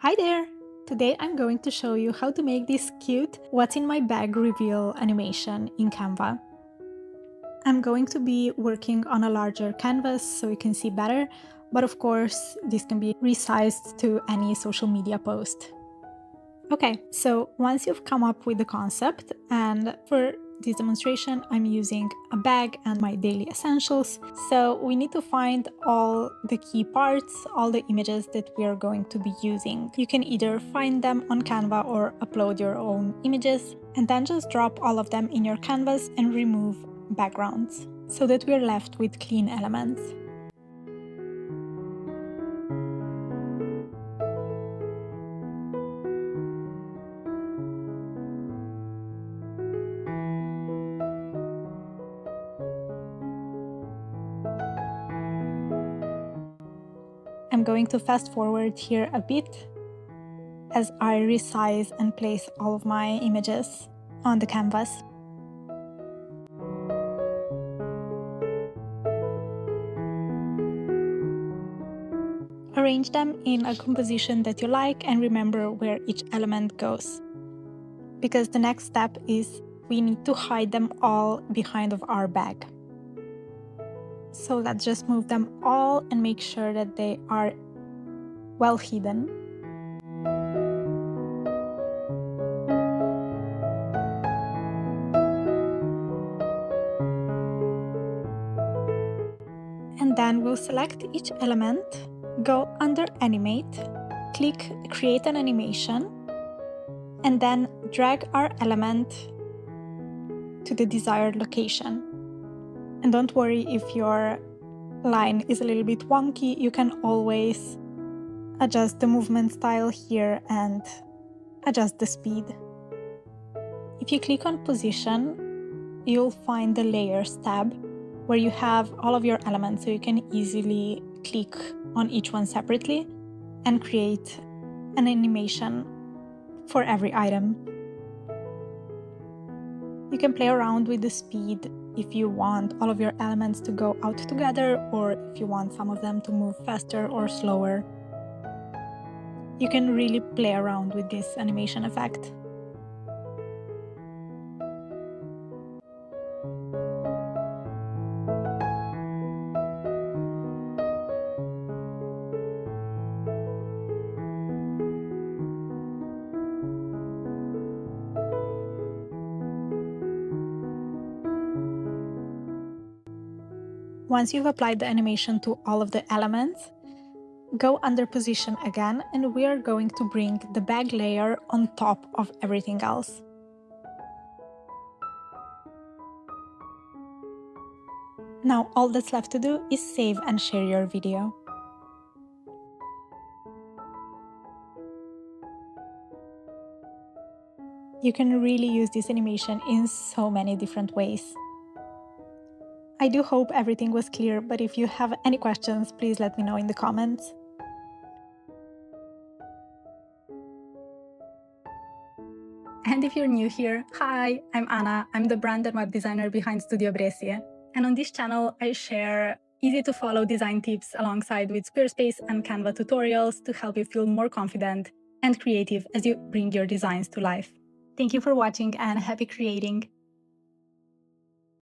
Hi there! Today I'm going to show you how to make this cute "What's in my bag" reveal animation in Canva. I'm going to be working on a larger canvas so you can see better, but of course this can be resized to any social media post. Okay, so once you've come up with the concept, and for this demonstration I'm using a bag and my daily essentials, so we need to find all the key parts, all the images that we are going to be using. You can either find them on Canva or upload your own images, and then just drop all of them in your canvas and remove backgrounds, so that we're left with clean elements. I'm going to fast forward here a bit as I resize and place all of my images on the canvas. Arrange them in a composition that you like and remember where each element goes. Because the next step is we need to hide them all behind of our bag. So let's just move them all and make sure that they are well hidden. And then we'll select each element, go under Animate, click Create an Animation, and then drag our element to the desired location. And don't worry if your line is a little bit wonky, you can always adjust the movement style here and adjust the speed. If you click on Position, you'll find the Layers tab where you have all of your elements, so you can easily click on each one separately and create an animation for every item. You can play around with the speed if you want all of your elements to go out together, or if you want some of them to move faster or slower. You can really play around with this animation effect. Once you've applied the animation to all of the elements, go under Position again, and we are going to bring the bag layer on top of everything else. Now all that's left to do is save and share your video. You can really use this animation in so many different ways. I do hope everything was clear, but if you have any questions, please let me know in the comments. And if you're new here, hi, I'm Anna. I'm the brand and web designer behind Studio Bressi. And on this channel, I share easy-to-follow design tips alongside with Squarespace and Canva tutorials to help you feel more confident and creative as you bring your designs to life. Thank you for watching and happy creating!